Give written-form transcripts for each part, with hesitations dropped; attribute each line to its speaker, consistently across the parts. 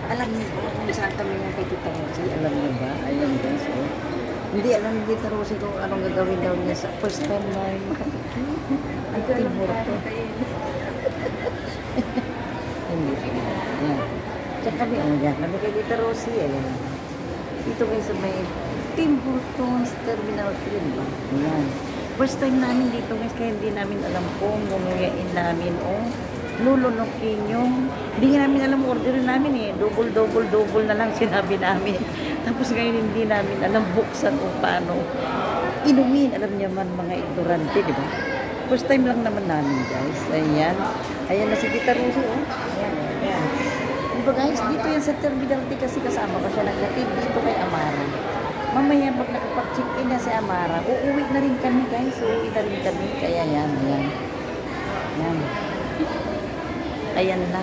Speaker 1: Alam niyo ba kung saan kami yung kay Tita Rosie? Alam niyo ba? Ayan guys, oh. Hindi alam ni Tita Rosie kung anong gagawin daw niya sa first time na makatikim. Ang timur to. Hindi siya. Ayan. Tsaka kami, oh yan. Kami kay Tita Rosie, ayan. Dito kayo sa may Tim Hortons Terminal 3 ba? Ayan. First time namin dito guys, kaya hindi namin alam kung mumuyain namin o lulunukin yung hindi namin alam orderin namin eh. Double na lang sinabi namin. Tapos ngayon hindi namin alam buksan o paano inumin. Alam niyo man mga ignorante, di ba? First time lang naman namin guys. Ayan. Ayan na si Tita Rosie, oh. Ayan, ayan. Diba guys, dito yan sa Terminal T kasi kasama ko siya naghatid dito kay Amara. Mamaya pag nakapag-check-in na si Amara, uuwi na rin kami guys. Uuwi na rin kami. Kaya yan, ayan. Ayan. Ayan na.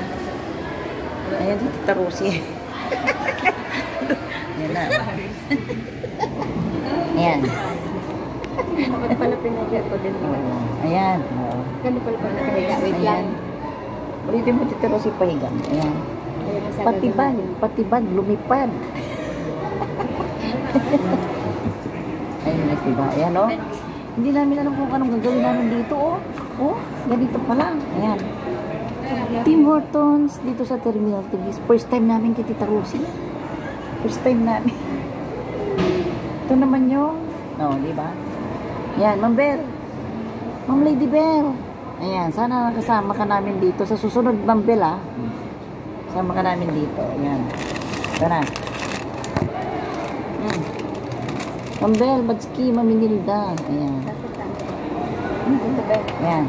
Speaker 1: Ayan si Tita Rosie. Ayan na. Ayan.
Speaker 2: Bakit pala pinagya ko din mo?
Speaker 1: Ayan.
Speaker 2: Gano'n pala nakahiga? Wait lang.
Speaker 1: Ulitin mo Tita Rosie pahiga. Ayan. Patibag, lumipad. Ayun na diba? Ayan o. Hindi namin alam kung anong gagawin namin dito o. Oh, ganito pala. Ayan. Tim Hortons dito sa Terminal Tigis. First time namin kay Tita Rosie. First time namin. Ito naman yung di ba? Ayan, Ma'am Bell. Ma'am Lady Bell. Ayan, sana nakasama ka namin dito. Sa susunod, Ma'am Bell, ah. Sama ka namin dito. Ayan. Ito na. Ma'am Bell, Badski, Maminilda. Ayan. Ayan.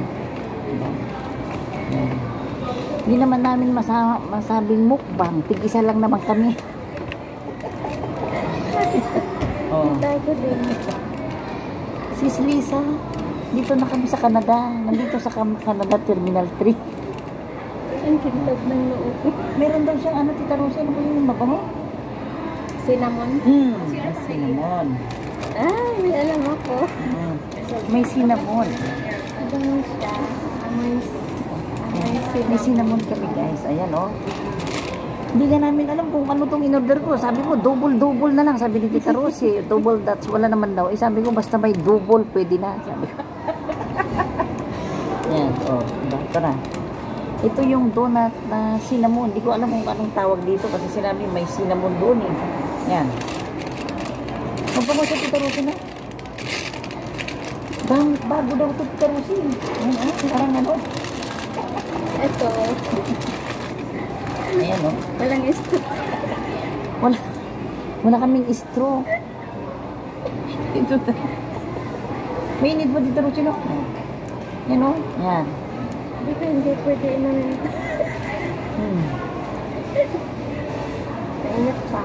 Speaker 1: Ayan. Hindi naman namin masabing mukbang. Tig-isa lang naman kami. Oh. Sis Lisa, dito na kami sa Canada. Nandito sa Canada Terminal 3.
Speaker 2: Ang kintab ng loob.
Speaker 1: Meron daw siyang Tita Rosie, ano ba yung mabango?
Speaker 2: Cinnamon?
Speaker 1: Cinnamon.
Speaker 2: Ay, may alam ako.
Speaker 1: May cinnamon.
Speaker 2: Mabango siya.
Speaker 1: May cinnamon kami guys. Ayan o. Hindi na namin alam kung ano itong in-order ko. Sabi ko, double na lang. Sabi ni Tita Rosie, double dots. Wala naman daw. Sabi ko, basta may double, pwede na. Sabi ko. Ayan. O. Ito na. Ito yung donut na cinnamon. Hindi ko alam kung anong tawag dito kasi sinabi may cinnamon doon eh. Yan. Magpamo sa Tita Rosie na. Bago daw ito Tita Rosie. Parang ano.
Speaker 2: Ito.
Speaker 1: Ayan o.
Speaker 2: Walang straw.
Speaker 1: Wala kaming straw. Ito na. May init ba Tita Rosie no? Yan o. Yan.
Speaker 2: Hindi pwede naman. Mainit pa.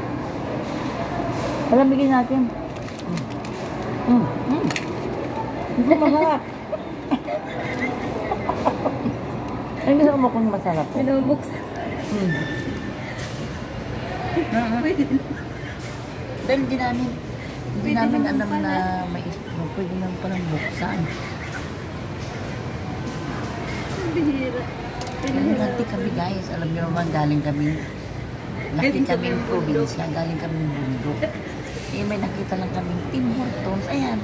Speaker 1: Palamigin natin. Ito masarap. Ay, gusto mo kung masarap po.
Speaker 2: Binubuksan.
Speaker 1: Pwede. Dahil hindi namin alam na may straw. Pwede naman palang buksan. Nanti kami guys, alam niyo naman galing kami probinsya, galing kami bundok. Eh may nakita lang kami Tim Hortons. Ayan,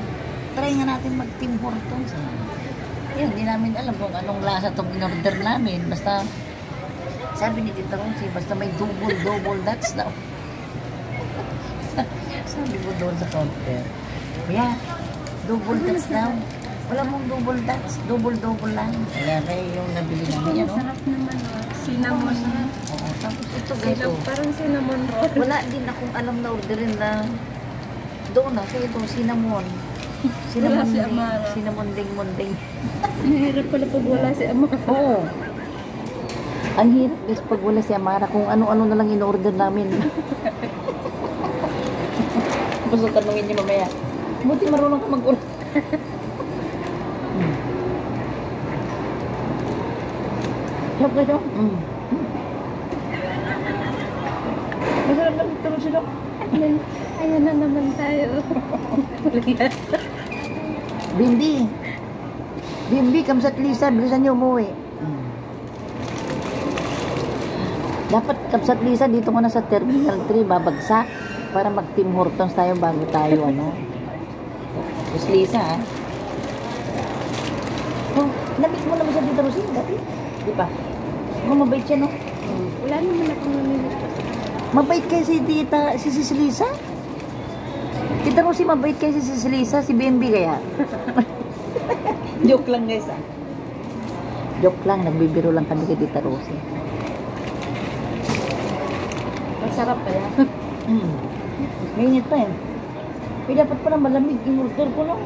Speaker 1: try nga natin mag Tim Hortons. Ayan, hindi namin alam kung anong lasa itong in-order namin. Basta sabi ni Tita Rosie, basta may double dots daw. Sabi mo doon sa counter, yeah, double dots daw. Wala mong double dots, double lang. Kaya yung nabili namin yan, no?
Speaker 2: Masarap naman, cinnamon.
Speaker 1: Oo, tapos ito guys,
Speaker 2: Parang cinnamon roll.
Speaker 1: wala din akong alam na orderin na doon kasi ito, cinnamon. Cinnamon ding.
Speaker 2: Mahirap pala pag wala si Amara.
Speaker 1: Oo. Ang hirap guys pag wala si Amara, kung ano-ano na lang in-order namin. Gusto tanungin niyo mamaya. Buti marunong ka mag-order. Sarap ka siya? Masarap na ito siya.
Speaker 2: Ayan na naman tayo.
Speaker 1: Bimbi, kamsat Lisa, bilisan niyo umuwi. Dapat Kapsat Lisa, dito ko na sa Terminal 3, babagsak. Para mag Tim Hortons tayo bago tayo, ano. Tapos Lisa, ah. Oh, namit mo naman siya dito, Rosie, dati. Di ba? Oh, mabait siya, no?
Speaker 2: Wala naman akong namimit pa sa
Speaker 1: Mabait kayo si Tita, si Sis Lisa? Tita Rosie, mabait kayo si Sis Lisa, si BNB kaya? Joke lang guys, ah. Joke lang, nagbibiro lang kami kay Tita Rosie.
Speaker 2: Masarap pala.
Speaker 1: Mainit pa eh. Pero dapat pala malamig yung order ko, no?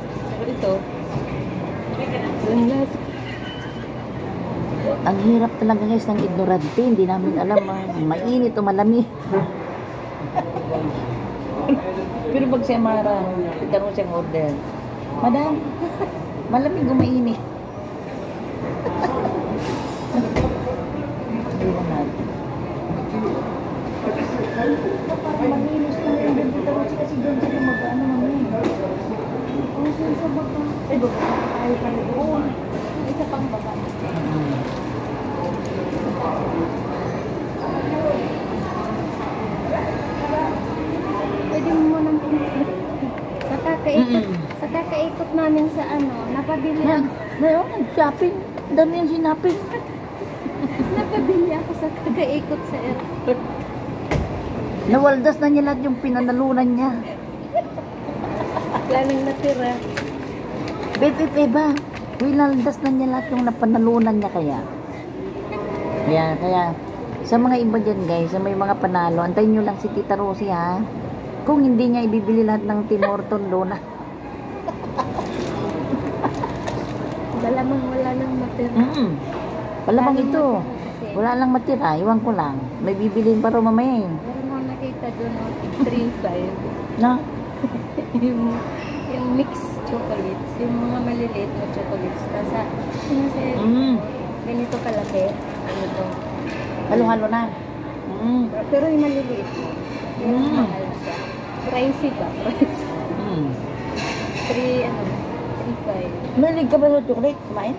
Speaker 2: Ito. Yung last.
Speaker 1: Ang hirap talaga guys ng ignorante. Hindi namin alam mainit o malamig. Pero pag si Amara, Tita Rosie ang order. Madam, malamig o mainit? Parang malinis lang yung Tita Rosie kasi doon sila mag-ano namin. Ang sa baba. Ay, baba tayo pa rin doon.
Speaker 2: Isa pang baba. Pwede mo munang pinipit. Sa kakaikot namin sa ano, napabili ako.
Speaker 1: Ngayon, shopping. Dami yung sinaping.
Speaker 2: Napabili ako sa kakaikot sa airport.
Speaker 1: Nawaldas na niya lahat yung pinanalunan niya.
Speaker 2: Wala nang natira.
Speaker 1: Bebe, winaldas na niya lahat yung napanalunan niya kaya. Kaya, sa mga iba dyan guys, sa may mga panalo, antayin nyo lang si Tita Rosie ha. Kung hindi niya ibibili lahat ng Tim Horton doon na.
Speaker 2: Malamang wala nang matira.
Speaker 1: Malamang ito. Wala lang matira, iwan ko lang. May bibiliin pa rin mamaya eh.
Speaker 2: Meron akong nakita doon, 3.5.
Speaker 1: No?
Speaker 2: yung mixed chocolates, yung mga maliliit na chocolates. Kasi, ganito kalaki. Ganito.
Speaker 1: Halo-halo na.
Speaker 2: Pero yung maliliit. Yung mahal siya. Pricey ba? Pricey. 3.5.
Speaker 1: Malig ka ba sa chocolate? Kumain?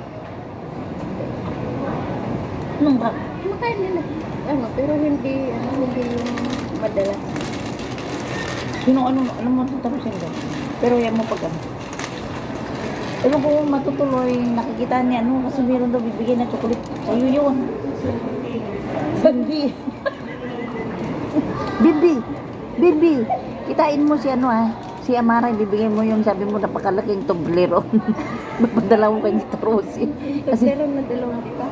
Speaker 1: Nung ka?
Speaker 2: Kumakain din pero hindi yung madalas.
Speaker 1: Alam mo, tapusin ko. Pero yan mo pag ano. Ewan ko kung matutuloy, nakikita niya, kasi meron daw bibigyan ng chocolate. Sa'yo yun. Bibi. Bibi. Kitain mo si si Amara, bibigyan mo yung sabi mo napakalaking Toblerone. Mapadala mo kay Tita Rosie.
Speaker 2: Toblerone na dalawang di ba?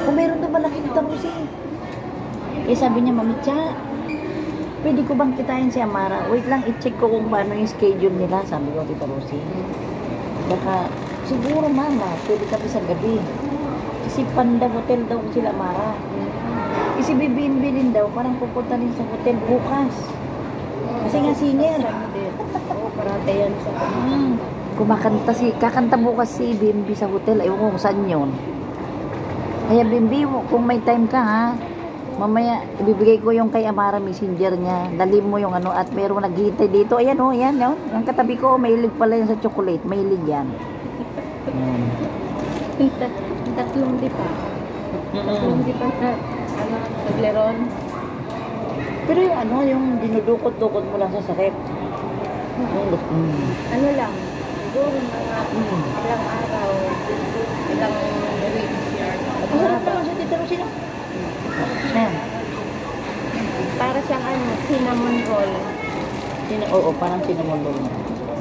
Speaker 1: Kung meron daw malaking Tita Rosie. Eh sabi niya, Mami Cha, pwede ko bang kitain si Amara? Wait lang, i-check ko kung paano yung schedule nila, sabi ko Tita Rosie. Baka, siguro mama, pwede kami sa gabi. Kasi Panda Hotel daw sila Amara. Kasi bibimbi din daw, parang pupunta rin sa hotel bukas. Kasi nga singer.
Speaker 2: Oo, parate yan sa
Speaker 1: Kakanta bukas si Bimbi sa hotel. Ayaw ko kung saan yun. Kaya Bimbi, kung may time ka ha, mamaya ibibigay ko yung kay Amara messenger niya. Dali mo yung at mayroong naghihintay dito. Ayan yan yun. Yung katabi ko, mahilig pala yan sa chocolate. Mahilig yan.
Speaker 2: Tatlong di pa. Tatlong di pa na, Toblerone.
Speaker 1: Pero yung yung dinudukot-dukot mo lang sa sakit.
Speaker 2: Ano lang, siguro mga ilang araw, ilang weeks.
Speaker 1: Masarap naman siya, Tita Rosie, no?
Speaker 2: Para siyang cinnamon roll.
Speaker 1: Oo, parang cinnamon roll.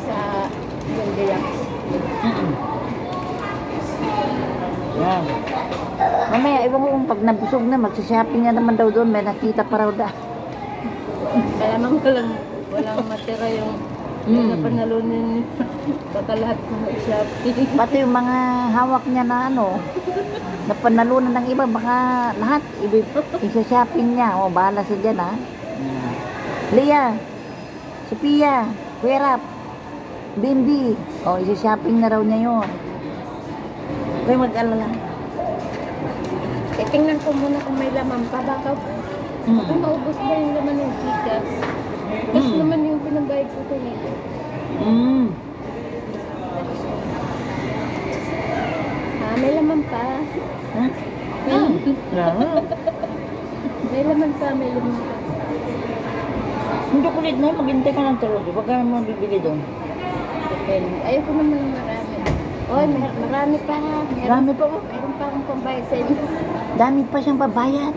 Speaker 2: Sa yung deluxe.
Speaker 1: Yan. Mamaya, iwan ko kung pag nabusog na, magsashopping na naman daw doon, may nakita pa raw da.
Speaker 2: Malamang walang matira yung napanalunin baka lahat ng shopping.
Speaker 1: Pati yung mga hawak niya na napanalunan ng iba, baka lahat isa-shopping niya. O, bahala siya dyan, ha? Leah, Sophia, Kuya Rap, Bimbi. O, isa-shopping na raw niya yun. Kaya mag-alala.
Speaker 2: Tingnan ko muna kung may laman pa. Baka maubos ba yung laman ng Gcash. Tapos naman yung pinabayad ko dito. May laman pa. May May laman pa, may laman pa.
Speaker 1: Yung chocolate na yun, maghintay ka ng Rosie. Huwag ka naman bibili doon.
Speaker 2: Depende. Ayoko naman ng marami. Oy, marami pa ha.
Speaker 1: Marami pa po.
Speaker 2: Meron pa akong pambayad sa inyo.
Speaker 1: Dami pa siyang babayad.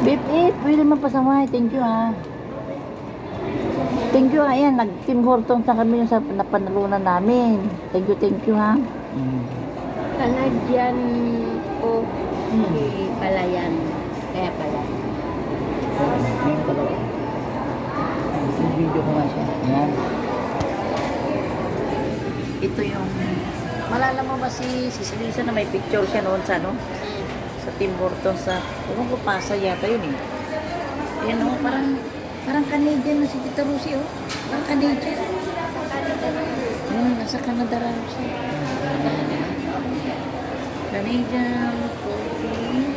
Speaker 1: Beep, pwede naman pasamay. Thank you ha. Thank you ha. Ayan, nag-Tim Hortons na kami yung sa napanalunan namin. Thank you ha.
Speaker 2: Canadian o palayan. Kaya pala.
Speaker 1: Ngayon pala. Yung video ko nga siya. Ayan. Ito yung, malala mo ba si Lisa na may picture siya noon sa ano? Sa Tim Hortons sa, kung ko pasa yata yun eh. Ayan o, parang Canadian na si Tita Rosie oh. Parang Canadian. Nasa Canada raw siya. Canadian coffee.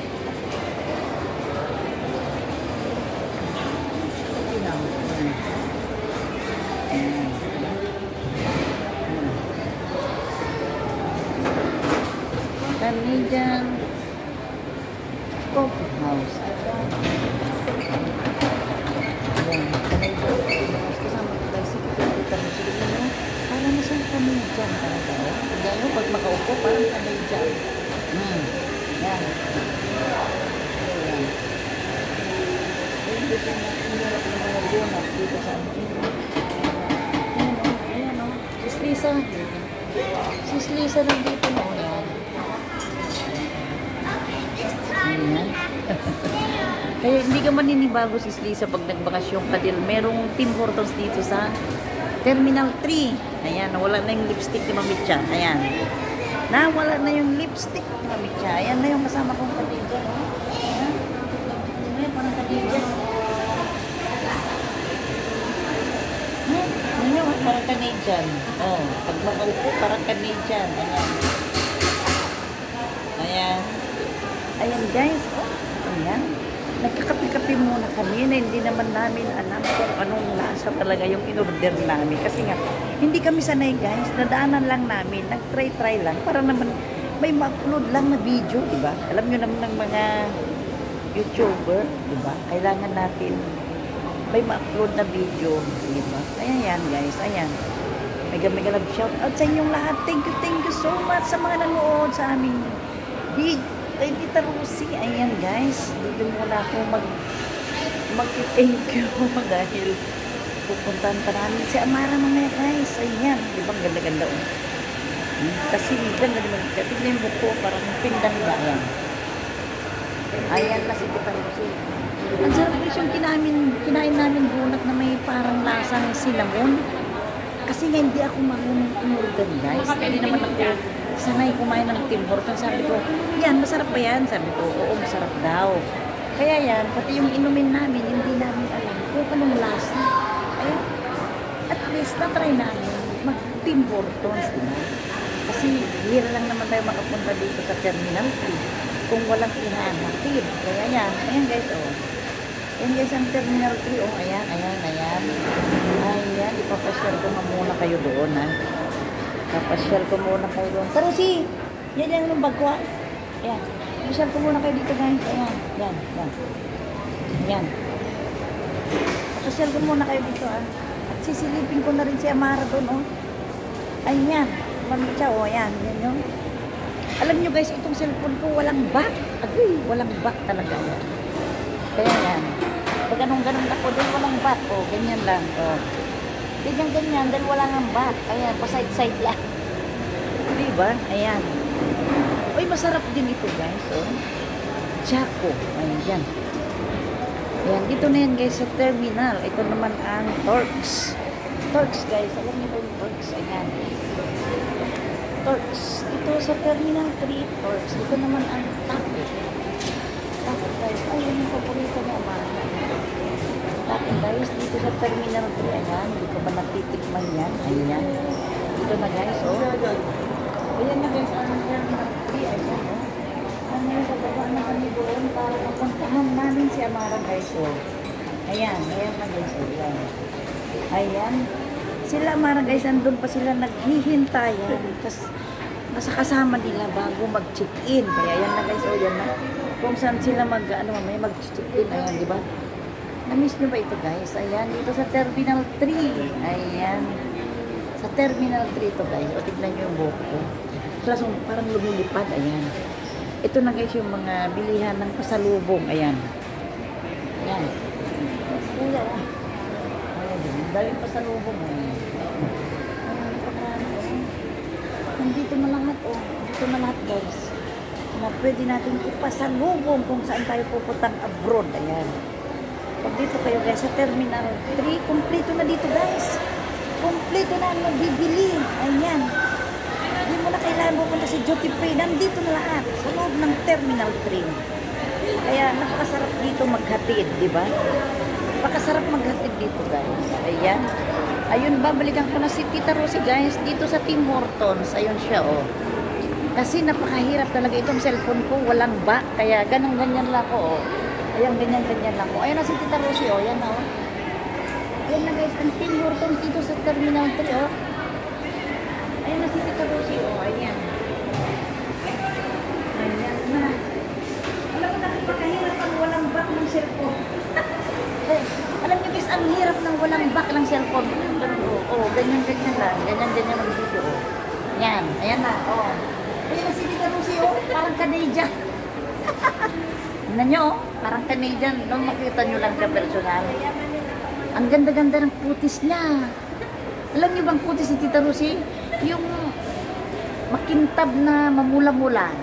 Speaker 1: Canadian Coffee House. Ayan, Canadian Coffee House. Kasama ko guys, kita mo sila mo. Parang nasa Canadian talaga. Diyan mo, pag makaupo, parang Canadian. Yan. Ayan. Dito na, hinarap ng mga donut dito sa amin. Ayan o. Sis Lisa. Sis Lisa nandito na. Ayan. Kaya hindi ka maninibago sis Lisa pag nagbakasyon ka din. Merong Tim Hortons dito sa Terminal 3. Ayan, nawala na yung lipstick ni Mamitcha. Ayan. Nawala na yung lipstick ni Mamitcha. Ayan na yung kasama kong Khadija. Ayan. Ayan, parang Khadija. Ayan, parang Canadian. Oh, pag makaupo, parang Canadian. Ayan. Ayan. Ayan guys. Oh, ayan. Nagkakapi-kapi muna kami na hindi naman namin alam kung anong lasa talaga yung in-order namin. Kasi nga, hindi kami sanay guys. Nadaanan lang namin. Nag-try lang. Para naman may ma-upload lang na video, diba? Alam nyo naman ng mga YouTuber, diba? Kailangan natin may ma-upload na video, diba? Ayan yan guys. Ayan. Mega love shout out sa inyong lahat. Thank you so much sa mga nanood sa aming video. Kay Tita Rosie, ayan guys, dito muna ako mag-thank you dahil pupuntahan pa namin si Amara mamaya guys, ayan, di ba ganda-ganda kasi ganda naman, tignan yung buko, parang pindang ba, ayan na si Tita Rosie. Ang sarap guys yung kinain namin bunat na may parang lasang cinnamon kasi nga hindi ako marunong in-order guys, hindi naman ako sanay kumain ng Tim Hortons. Sabi ko, yan, masarap ba yan? Sabi ko, oo, masarap daw. Kaya yan, pati yung inumin namin, hindi namin alam kung anong lasa. Ay, at least, na-try namin mag-Tim Hortons, diba? Kasi, hira lang naman tayo makapunta dito sa Terminal 3 kung walang ihanapid. Kaya yan, ayan guys, oh. Ayan guys, ang Terminal 3, oh, ayan. Ayan, ipapasyal ko muna kayo doon, ha. Papasyal ko muna kayo doon. Tarusi! Yan yung bag ko. Ayan. Papasyal ko muna kayo dito guys. Ayan. Yan. Papasyal ko muna kayo dito At sisilipin ko na rin si Amara doon oh. Ayan. Mamitcha oh. Ayan. Yan yung. Alam nyo guys, itong cellphone ko walang back. Agoy, walang back talaga. Kaya yan. Pag ganun ako doon walang back. Oh, ganyan lang. Oh. Ganyan, dahil wala nang back. Ayan, pa-side-side lang. Diba? Ayan. Uy, masarap din ito, guys. Oh. Chaco. Ayan. Ayan, dito na yan, guys, sa terminal. Ito naman ang Torx. Torx, guys. Alam niyo ba yung Torx? Ayan. Torx. Ito sa terminal 3, Torx. Ito naman ang Taco. Taco, guys. Ay, yun yung paborito na Amara. Taco guys, dito sa Terminal 3, ayan, hindi ko ba natitikman yan, ayan, dito na guys, oh, ayan na guys, ang Terminal 3, ayan, oh, ano yung bababa na kami doon para mapuntahan namin si Amara guys, oh, ayan na guys, ayan, sila Amara guys, andun pa sila naghihintayan, kasi Basta kasama nila bago mag-check-in. Kaya yan na guys, o yan na. Kung saan sila may mag-check-in. Ayan, di ba? Na-miss nyo ba ito guys? Ayan, dito sa Terminal 3. Ayan. Sa Terminal 3 ito guys. O, tignan nyo yung buhok ko. Kaso parang lumilipad. Ayan. Ito na guys yung mga bilihan ng pasalubong. Ayan. Ayan. Kuya, o. Ayan, daming pasalubong. Ayan. Nandito na lahat, oh. Dito na lahat, guys. Na pwede natin ipasalubong kung saan tayo pupuntang abroad. Ayan. Pag dito kayo, guys, sa Terminal 3, kumpleto na dito, guys. Kumpleto na ang mabibili. Ayan. Hindi mo na kailangan pupunta si duty free. Nandito na lahat. Sa loob ng Terminal 3. Kaya, napakasarap dito maghatid, di ba? Napakasarap maghatid dito, guys. Ayan. Ayun, babalikan ko na si Tita Rosie, guys, dito sa Tim Hortons. Ayun siya, oh. Kasi napakahirap talaga itong cellphone ko. Walang back. Kaya ganyan-ganyan lang ako, oh. Ayan, ganyan-ganyan lang ako. Ayun na si Tita Rosie, oh. Ayan na, oh. Ayan na, guys, ang Tim Hortons dito sa Terminal 3, oh. Ayan na si Tita Rosie, oh. Ayan. Ayan na. Alam mo, napakahirap ang walang back ng cellphone. Alam niyo guys, ang hirap ng walang back ng cellphone. Oh, ganyan-ganyan lang. Ganyan-ganyan ang video, oh. Yan, ayan na, oh. Ayan na si Tita Rosie, oh. Parang Canadian. Tignan nyo, oh. Parang Canadian. Nung makita nyo lang ka personal. Ang ganda-ganda ng putis niya. Alam niyo bang putis ni Tita Rosie? Yung makintab na mamula-mula.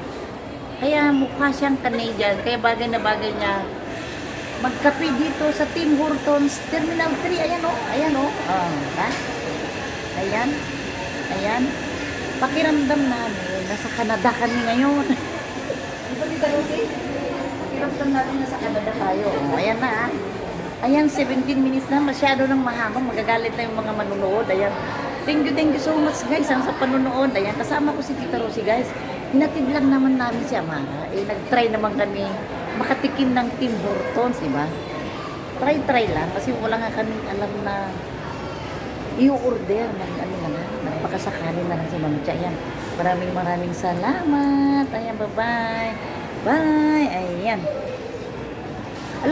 Speaker 1: Kaya mukha siyang Canadian. Kaya bagay na bagay niya magkape dito sa Tim Hortons Terminal 3. Ayan, oh. Ayan, oh. Ha? Ayan. Ayan. Pakiramdam namin, nasa Canada kami ngayon. Diba, Tita Rosie? Pakiramdam natin, nasa Canada tayo. Oh, ayan na, ha? Ayan, 17 minutes na. Masyado nang mahabang. Magagalit na yung mga manunood. Ayan. Thank you so much, guys. Ang sa panunood. Ayan, kasama ko si Tita Rosie, guys. Hinatid lang naman namin si Amara. Nag-try naman kami makatikim ng Tim Hortons, diba? Try lang. Kasi wala nga kami alam na i-order ng ano na nga. Nagpakasakali na lang si Mami Cha. Ayan. Maraming salamat. Ayan, bye-bye. Bye. Ayan.